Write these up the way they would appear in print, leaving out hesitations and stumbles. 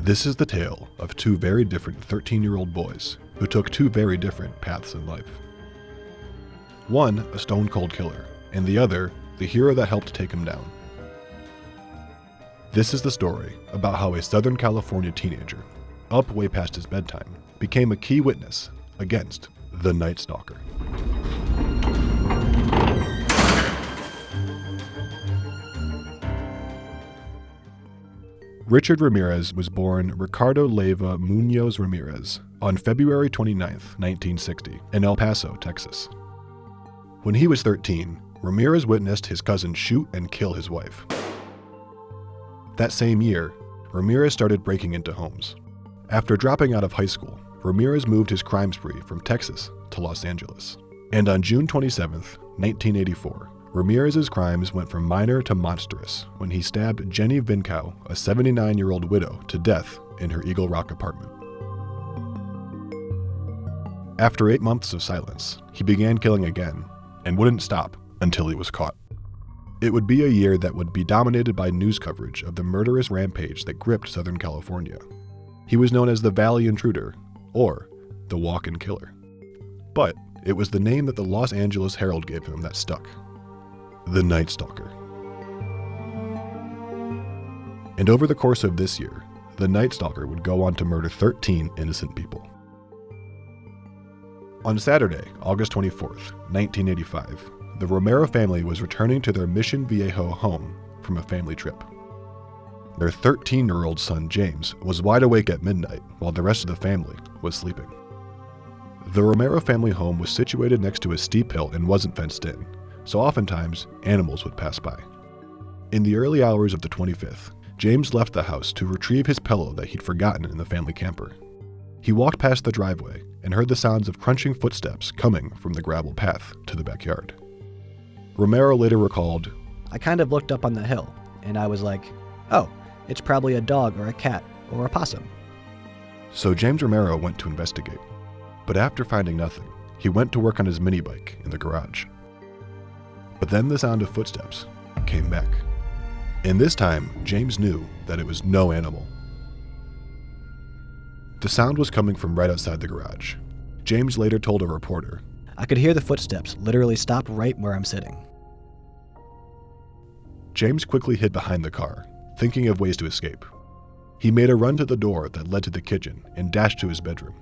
This is the tale of two very different 13-year-old boys who took two very different paths in life. One, a stone-cold killer, and the other, the hero that helped take him down. This is the story about how a Southern California teenager, up way past his bedtime, became a key witness against the Night Stalker. Richard Ramirez was born Ricardo Leyva Munoz Ramirez on February 29, 1960, in El Paso, Texas. When he was 13, Ramirez witnessed his cousin shoot and kill his wife. That same year, Ramirez started breaking into homes. After dropping out of high school, Ramirez moved his crime spree from Texas to Los Angeles. And on June 27, 1984, Ramirez's crimes went from minor to monstrous when he stabbed Jenny Vincow, a 79-year-old widow, to death in her Eagle Rock apartment. After 8 months of silence, he began killing again and wouldn't stop until he was caught. It would be a year that would be dominated by news coverage of the murderous rampage that gripped Southern California. He was known as the Valley Intruder, or the Walk-In Killer. But it was the name that the Los Angeles Herald gave him that stuck. The Night Stalker. And over the course of this year, the Night Stalker would go on to murder 13 innocent people. On Saturday, August 24th, 1985, the Romero family was returning to their Mission Viejo home from a family trip. Their 13-year-old son, James, was wide awake at midnight while the rest of the family was sleeping. The Romero family home was situated next to a steep hill and wasn't fenced in, so oftentimes animals would pass by. In the early hours of the 25th, James left the house to retrieve his pillow that he'd forgotten in the family camper. He walked past the driveway and heard the sounds of crunching footsteps coming from the gravel path to the backyard. Romero later recalled, "I kind of looked up on the hill, and I was like, oh, it's probably a dog or a cat or a possum." So James Romero went to investigate. But after finding nothing, he went to work on his mini bike in the garage. But then the sound of footsteps came back. And this time, James knew that it was no animal. The sound was coming from right outside the garage. James later told a reporter, "I could hear the footsteps literally stop right where I'm sitting." James quickly hid behind the car, thinking of ways to escape. He made a run to the door that led to the kitchen and dashed to his bedroom.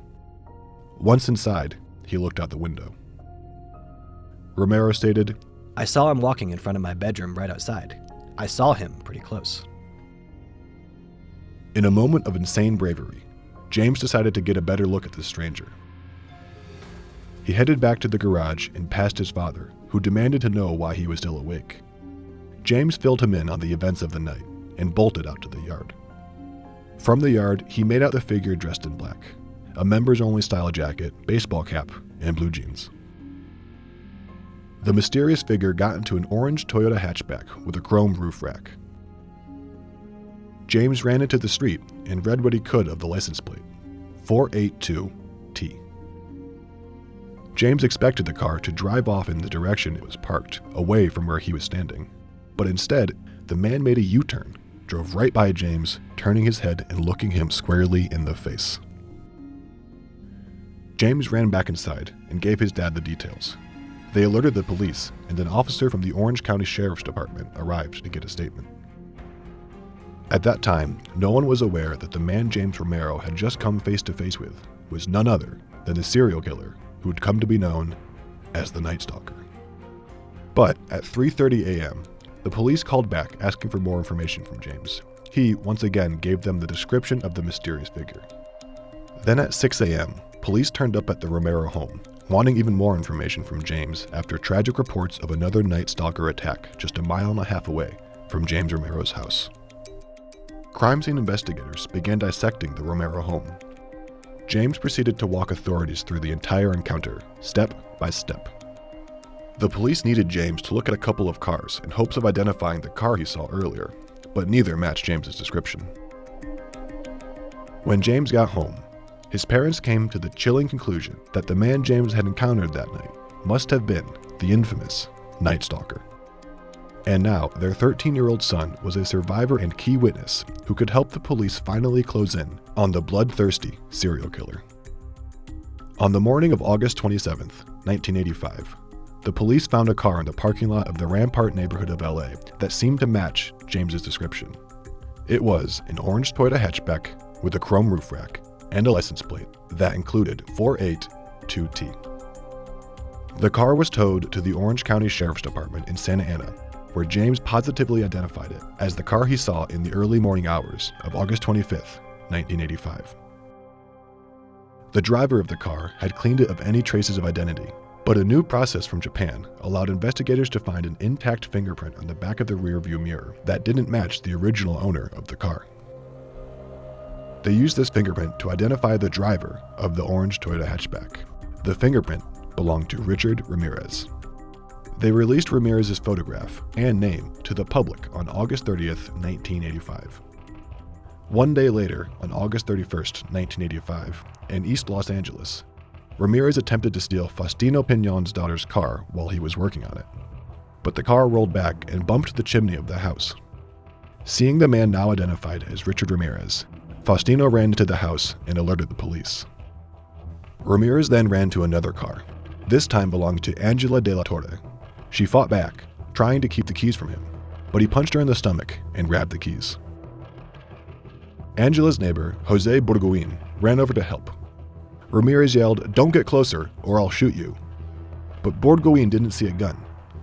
Once inside, he looked out the window. Romero stated, "I saw him walking in front of my bedroom right outside. I saw him pretty close." In a moment of insane bravery, James decided to get a better look at this stranger. He headed back to the garage and past his father, who demanded to know why he was still awake. James filled him in on the events of the night and bolted out to the yard. From the yard, he made out the figure dressed in black, a members-only style jacket, baseball cap, and blue jeans. The mysterious figure got into an orange Toyota hatchback with a chrome roof rack. James ran into the street and read what he could of the license plate, 482T. James expected the car to drive off in the direction it was parked, away from where he was standing. But instead, the man made a U-turn, drove right by James, turning his head and looking him squarely in the face. James ran back inside and gave his dad the details. They alerted the police, and an officer from the Orange County Sheriff's Department arrived to get a statement. At that time, no one was aware that the man James Romero had just come face to face with was none other than the serial killer who would come to be known as the Night Stalker. But at 3:30 a.m., the police called back asking for more information from James. He, once again, gave them the description of the mysterious figure. Then at 6 a.m., police turned up at the Romero home, wanting even more information from James after tragic reports of another Night Stalker attack just a mile and a half away from James Romero's house. Crime scene investigators began dissecting the Romero home. James proceeded to walk authorities through the entire encounter, step by step. The police needed James to look at a couple of cars in hopes of identifying the car he saw earlier, but neither matched James's description. When James got home, his parents came to the chilling conclusion that the man James had encountered that night must have been the infamous Night Stalker. And now, their 13-year-old son was a survivor and key witness who could help the police finally close in on the bloodthirsty serial killer. On the morning of August 27, 1985, the police found a car in the parking lot of the Rampart neighborhood of LA that seemed to match James's description. It was an orange Toyota hatchback with a chrome roof rack and a license plate that included 482T. The car was towed to the Orange County Sheriff's Department in Santa Ana, where James positively identified it as the car he saw in the early morning hours of August 25, 1985. The driver of the car had cleaned it of any traces of identity, but a new process from Japan allowed investigators to find an intact fingerprint on the back of the rearview mirror that didn't match the original owner of the car. They used this fingerprint to identify the driver of the orange Toyota hatchback. The fingerprint belonged to Richard Ramirez. They released Ramirez's photograph and name to the public on August 30th, 1985. One day later, on August 31st, 1985, in East Los Angeles, Ramirez attempted to steal Faustino Piñon's daughter's car while he was working on it. But the car rolled back and bumped the chimney of the house. Seeing the man now identified as Richard Ramirez, Faustino ran into the house and alerted the police. Ramirez then ran to another car, this time belonging to Angela de la Torre. She fought back, trying to keep the keys from him, but he punched her in the stomach and grabbed the keys. Angela's neighbor, Jose Burgoyne, ran over to help. Ramirez yelled, "Don't get closer, or I'll shoot you." But Burgoyne didn't see a gun,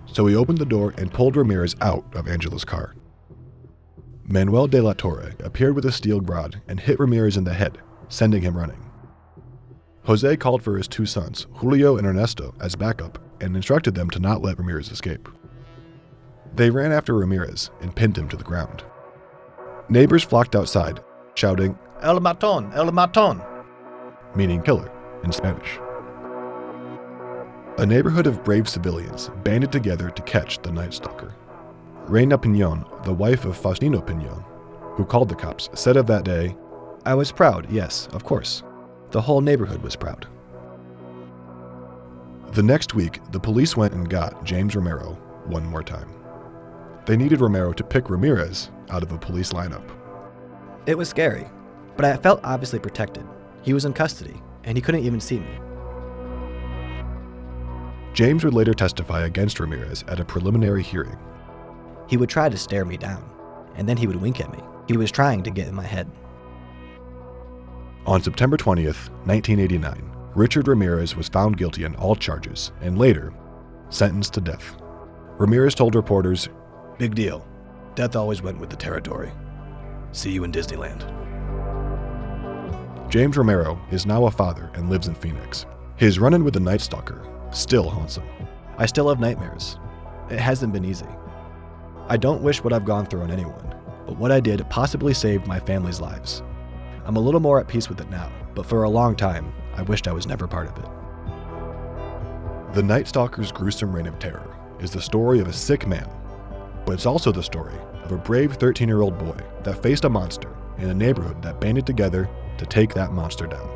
so he opened the door and pulled Ramirez out of Angela's car. Manuel de la Torre appeared with a steel rod and hit Ramirez in the head, sending him running. Jose called for his two sons, Julio and Ernesto, as backup and instructed them to not let Ramirez escape. They ran after Ramirez and pinned him to the ground. Neighbors flocked outside, shouting, "El maton, el maton," meaning killer in Spanish. A neighborhood of brave civilians banded together to catch the Night Stalker. Reina Piñon, the wife of Faustino Piñon, who called the cops, said of that day, "I was proud, yes, of course. The whole neighborhood was proud." The next week, the police went and got James Romero one more time. They needed Romero to pick Ramirez out of a police lineup. It was scary, but I felt obviously protected. He was in custody, and he couldn't even see me. James would later testify against Ramirez at a preliminary hearing. He would try to stare me down, and then he would wink at me. He was trying to get in my head. On September 20th, 1989, Richard Ramirez was found guilty on all charges and later sentenced to death. Ramirez told reporters, "Big deal. Death always went with the territory. See you in Disneyland." James Romero is now a father and lives in Phoenix. His run-in with the Night Stalker still haunts him. I still have nightmares. It hasn't been easy. I don't wish what I've gone through on anyone, but what I did possibly saved my family's lives. I'm a little more at peace with it now, but for a long time, I wished I was never part of it. The Night Stalker's gruesome reign of terror is the story of a sick man, but it's also the story of a brave 13-year-old boy that faced a monster in a neighborhood that banded together to take that monster down.